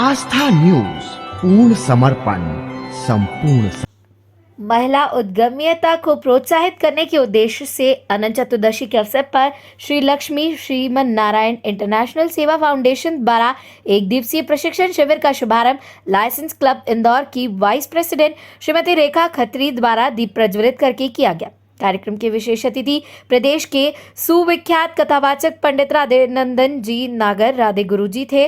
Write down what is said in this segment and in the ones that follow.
आस्था news, पूर्ण समर्पण, संपूर्ण महिला उद्यमिता को प्रोत्साहित करने के उद्देश्य से अनंत चतुर्दशी के अवसर पर श्री लक्ष्मी श्रीमन नारायण इंटरनेशनल सेवा फाउंडेशन द्वारा एक दिवसीय प्रशिक्षण शिविर का शुभारंभ लाइसेंस क्लब इंदौर की वाइस प्रेसिडेंट श्रीमती रेखा खत्री द्वारा दीप प्रज्वलित करके किया गया। कार्यक्रम के विशेष अतिथि प्रदेश के सुविख्यात कथावाचक पंडित राधे नंदन जी नागर राधे गुरु जी थे।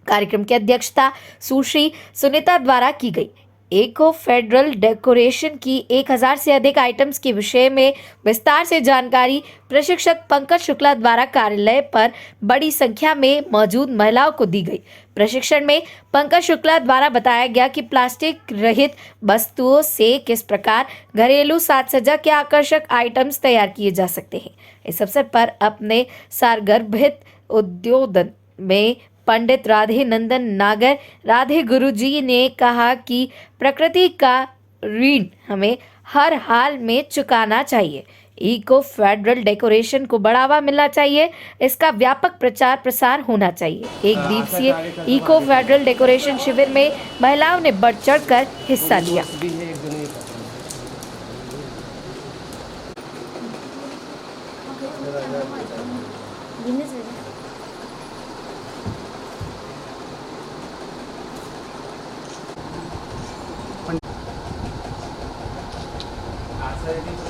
कार्यक्रम की अध्यक्षता सुश्री सुनीता द्वारा की गई। इको फेडरल डेकोरेशन की 1000 से अधिक आइटम्स के विषय में विस्तार से जानकारी प्रशिक्षक पंकज शुक्ला द्वारा कार्यालय पर बड़ी संख्या में मौजूद महिलाओं को दी गई। प्रशिक्षण में पंकज शुक्ला द्वारा बताया गया कि प्लास्टिक रहित वस्तुओं से किस प्रकार घरेलू साज सज्जा के आकर्षक आइटम्स तैयार किए जा सकते हैं। इस अवसर पर अपने सारगर्भित उद्योधन में पंडित राधे नंदन नागर राधे गुरु जी ने कहा कि प्रकृति का ऋण हमें हर हाल में चुकाना चाहिए। इको फेडरल डेकोरेशन को बढ़ावा मिलना चाहिए, इसका व्यापक प्रचार प्रसार होना चाहिए। एक दिवसीय इको फेडरल डेकोरेशन शिविर में महिलाओं ने बढ़ चढ़कर हिस्सा लिया।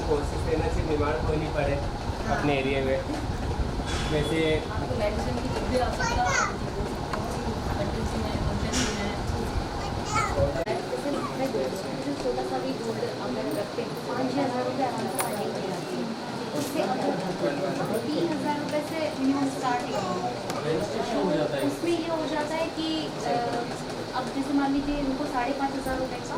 कोशिश करना चाहिए बीमार कोई नहीं पड़े अपने एरिया में। वैसे छोटा सा भी अगर रखते हैं 5,000 रुपये उससे 3,000 रुपये से मिनिमम स्टार्टिंग उसमें ये हो जाता है कि अब जैसे मान लीजिए उनको 5,500 रुपये का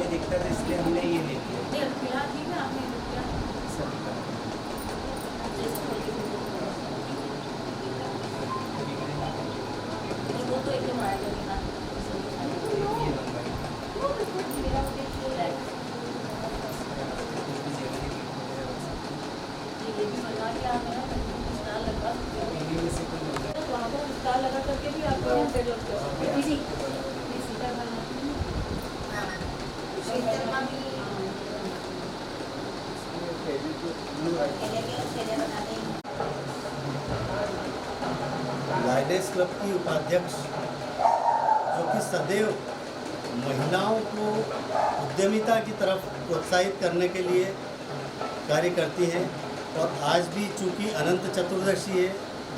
दिखता था इसलिए हमने ये ले लिया। लगा करके भी आप लाइनेस क्लब की उपाध्यक्ष जो कि सदैव महिलाओं को उद्यमिता की तरफ प्रोत्साहित करने के लिए कार्य करती हैं और आज भी चूँकि अनंत चतुर्दशी है,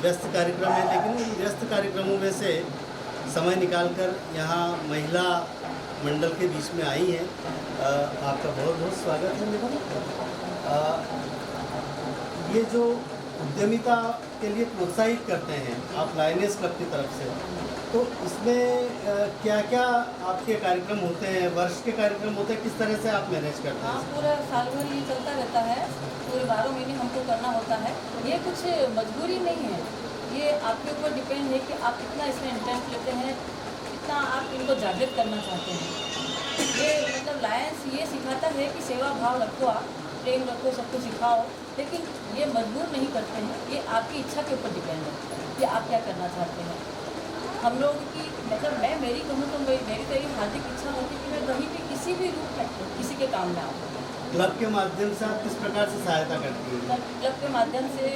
व्यस्त कार्यक्रम है, लेकिन उन व्यस्त कार्यक्रमों में से समय निकालकर यहाँ महिला मंडल के बीच में आई हैं। आपका बहुत बहुत स्वागत है मैडम। ये जो उद्यमिता के लिए प्रोत्साहित करते हैं आप लाइनेस क्लब की तरफ से, तो इसमें क्या क्या आपके कार्यक्रम होते हैं, वर्ष के कार्यक्रम होते हैं, किस तरह से आप मैनेज करते हैं? हाँ, पूरा साल भर ये चलता रहता है, पूरे 12 महीने हमको करना होता है। ये कुछ मजबूरी नहीं है, ये आपके ऊपर डिपेंड है कि आप कितना इसमें इंटरेस्ट लेते हैं, कितना आप इनको जागृत करना चाहते हैं। ये मतलब लायंस ये सिखाता है कि सेवा भाव रखो, आप प्रेम रखो, सबको सिखाओ, लेकिन ये मजबूर नहीं करते हैं। ये आपकी इच्छा के ऊपर डिपेंड है कि आप क्या करना चाहते हैं। हम लोगों की मतलब मैं मेरी कहूँ तो मेरी तो ये हार्दिक इच्छा होती है कि मैं कहीं भी किसी भी रूप में किसी के काम में आऊँ। क्लब के माध्यम से आप किस प्रकार से सहायता करती हैं? क्लब के माध्यम से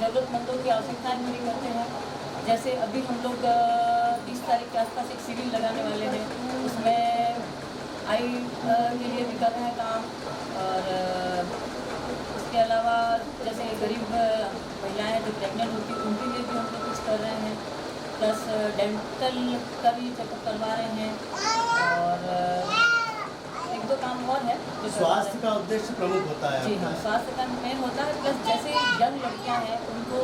ज़रूरतमंदों की आवश्यकताएं पूरी करते हैं। जैसे अभी हम लोग 30 तारीख के आसपास एक शिविर लगाने वाले हैं, उसमें आई के लिए भी कर रहे हैं काम, और इसके अलावा जैसे गरीब महिलाएं जो प्रेग्नेंट होती हैं उनके लिए भी हम लोग कुछ कर रहे हैं, प्लस डेंटल का भी चेकअप करवा रहे हैं, और एक दो काम और है। स्वास्थ्य का उद्देश्य प्रमुख होता है। जी हाँ, स्वास्थ्य का मेन होता है। प्लस जैसे यंग लड़कियां हैं उनको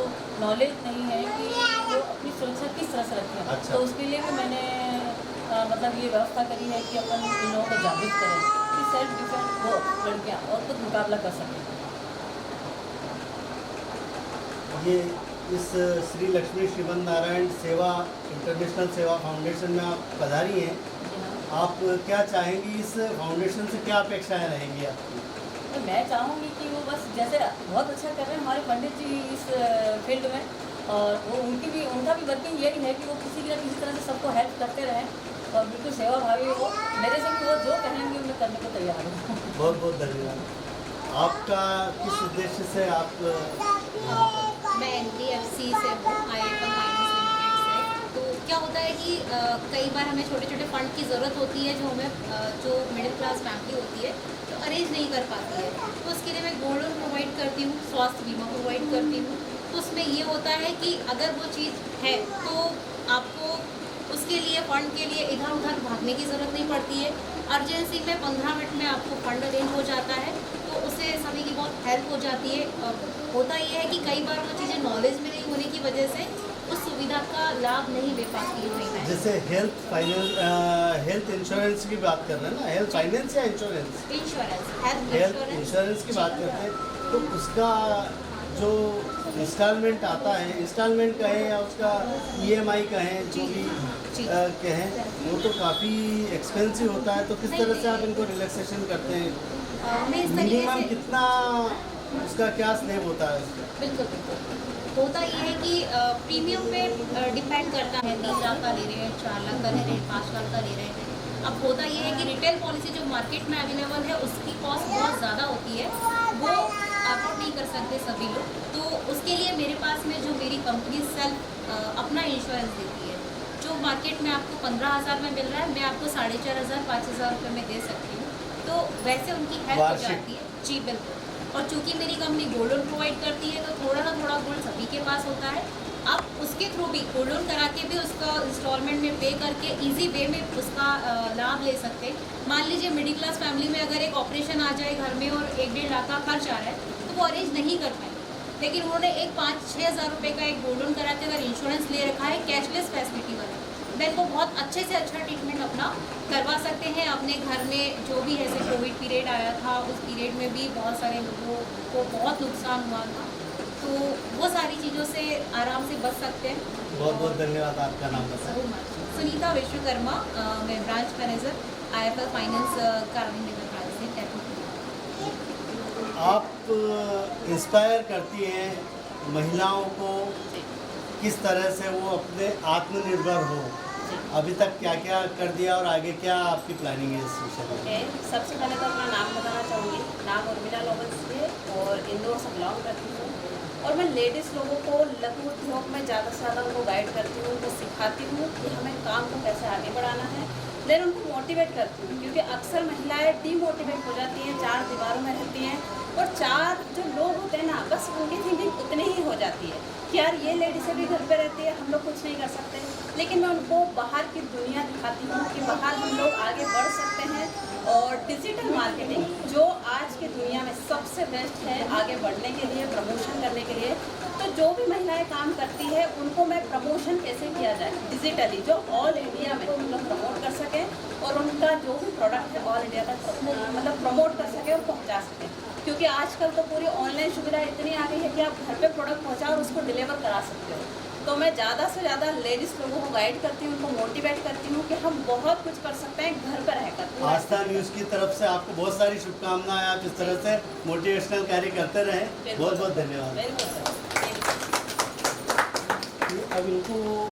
नॉलेज नहीं है कि वो अपनी सुरक्षा किस तरह से रखें। अच्छा। तो उसके लिए भी मैंने मतलब ये व्यवस्था करी है कि अपन इन लोगों को जागरूक करें कि सेल्फ डिफेंस हो लड़कियाँ और खुद मुकाबला कर सकें। ये इस श्री लक्ष्मी श्रीमन नारायण सेवा इंटरनेशनल सेवा फाउंडेशन में आप पधारी हैं। जी हाँ। आप क्या चाहेंगी, इस फाउंडेशन से क्या अपेक्षाएं रहेंगी आपकी? तो मैं चाहूँगी कि वो बस जैसे बहुत अच्छा कर रहे हैं हमारे पंडित जी इस फील्ड में, और वो उनका भी वर्किंग यही है कि वो किसी न किसी तरह से सबको हेल्प करते रहें और बिल्कुल सेवा भावी हो। मेरे से भी वो जो कहेंगे मैं करने को तैयार हूँ। बहुत बहुत धन्यवाद। आपका किस उद्देश्य से आप मैं NBFC से हूँ, IIFL फाइनेंस लिमिटेड से। तो क्या होता है कि कई बार हमें छोटे छोटे फंड की ज़रूरत होती है जो हमें जो मिडिल क्लास फैमिली होती है तो अरेंज नहीं कर पाती है। तो उसके लिए मैं गोल्ड लोन प्रोवाइड करती हूँ, स्वास्थ्य बीमा प्रोवाइड करती हूँ। तो उसमें ये होता है कि अगर वो चीज़ है तो आपको उसके लिए फ़ंड के लिए इधर उधर भागने की ज़रूरत नहीं पड़ती है। अर्जेंसी में 15 मिनट में आपको फंड अरेंज हो जाता है, तो उससे सभी की बहुत हेल्प हो जाती है। होता ये है कि कई बार वो चीज़ें नॉलेज में नहीं होने की वजह से उस सुविधा का लाभ नहीं ले पाती है महिलाएं। जैसे हेल्थ इंश्योरेंस की बात कर रहे हैं ना, हेल्थ फाइनेंस या insurance? Insurance, health health insurance की बात करते हैं तो उसका जो इंस्टॉलमेंट आता है, इंस्टॉलमेंट कहें या उसका EMI कहें, जो भी कहें, वो तो काफ़ी एक्सपेंसिव होता है। तो किस तरह से आप इनको रिलैक्सेशन करते हैं? मैं इस तरीके मिनिमम से कितना उसका क्या स्लैब होता है उसका? बिल्कुल बिल्कुल होता ये है कि प्रीमियम पे डिपेंड करता है। 3 लाख का ले रहे हैं, 4 लाख का ले रहे हैं, 5 लाख का ले रहे हैं। अब होता ये है कि रिटेल पॉलिसी जो मार्केट में अवेलेबल है उसकी कॉस्ट बहुत ज़्यादा होती है, वो अफोर्ड नहीं कर सकते सभी लोग। तो उसके लिए मेरे पास में जो मेरी कंपनी सेल्फ अपना इंश्योरेंस देती है, जो मार्केट में आपको 15,000 में मिल रहा है, मैं आपको 4,500 5,000 रुपये में दे सकती हूँ। तो वैसे उनकी हेल्प हो वार्षिक? जाती है। जी बिल्कुल। और चूँकि मेरी कंपनी गोल्ड लोन प्रोवाइड करती है तो थोड़ा ना थोड़ा गोल्ड सभी के पास होता है। आप उसके थ्रू भी गोल्ड लोन करा के भी उसका इंस्टॉलमेंट में पे करके इजी वे में उसका लाभ ले सकते हैं। मान लीजिए मिडिल क्लास फैमिली में अगर एक ऑपरेशन आ जाए घर में और 1-1.5 लाख का खर्च आ रहा है तो वो अरेंज नहीं कर पाए, लेकिन उन्होंने एक 5-6 हज़ार रुपये का एक गोल्ड लोन कराते अगर इंश्योरेंस ले रखा है कैशलेस फैसिलिटी वाला, देन वो बहुत अच्छे से अच्छा ट्रीटमेंट अपना करवा सकते हैं अपने घर में। जो भी ऐसे कोविड पीरियड आया था उस पीरियड में भी बहुत सारे लोगों को बहुत नुकसान हुआ था, तो वो सारी चीज़ों से आराम से बच सकते हैं। बहुत बहुत धन्यवाद। आपका नाम बताएं। सुनीता विश्वकर्मा, मैं ब्रांच मैनेजर IIFL फाइनेंस कारणी नगर ब्रांच से टैकू। आप इंस्पायर करती हैं महिलाओं को किस तरह से वो अपने आत्मनिर्भर हो। अभी तक क्या क्या कर दिया और आगे क्या आपकी प्लानिंग है इस विषय में? मैं सबसे पहले तो अपना नाम बताना चाहूँगी। नाम उर्मिला लोबस है और इंदौर से बिलोंग करती हूँ, और मैं लेडीज़ लोगों को लघु उद्योग में ज़्यादा से ज़्यादा उनको गाइड करती हूँ, उनको सिखाती हूँ कि हमें काम को कैसे आगे बढ़ाना है। देन उनको मोटिवेट करती हूँ, क्योंकि अक्सर महिलाएं डीमोटिवेट हो जाती हैं, 4 दीवारों में रहती हैं, और 4 जो लोग होते हैं ना, बस उनकी थिंकिंग उतनी ही हो जाती है कि यार ये लेडीज़ भी घर पे रहती है, हम लोग कुछ नहीं कर सकते। लेकिन मैं उनको बाहर की दुनिया दिखाती हूँ कि बाहर हम लोग आगे बढ़ सकते हैं, और डिजिटल मार्केटिंग जो आज की दुनिया में सबसे बेस्ट है आगे बढ़ने के लिए, प्रमोशन करने के लिए। तो जो भी महिलाएं काम करती है उनको मैं प्रमोशन कैसे किया जाए डिजिटली, जो ऑल इंडिया में हम लोग प्रमोट कर सकें और उनका जो भी प्रोडक्ट है ऑल इंडिया तक मतलब प्रमोट कर सकें और पहुंचा सकें। क्योंकि आजकल तो पूरी ऑनलाइन सुविधा इतनी आ गई है कि आप घर पे प्रोडक्ट पहुंचाओ और उसको डिलीवर करा सकते हो। तो मैं ज़्यादा से ज़्यादा लेडीज़ लोगों को गाइड करती हूँ, उनको मोटिवेट करती हूँ कि हम बहुत कुछ कर सकते हैं घर पर रहकर। आस्था न्यूज़ की तरफ से आपको बहुत सारी शुभकामनाएं। आप इस तरह से मोटिवेशनल कार्य करते रहें। बहुत बहुत धन्यवाद। बिल्कुल सर। अब इनको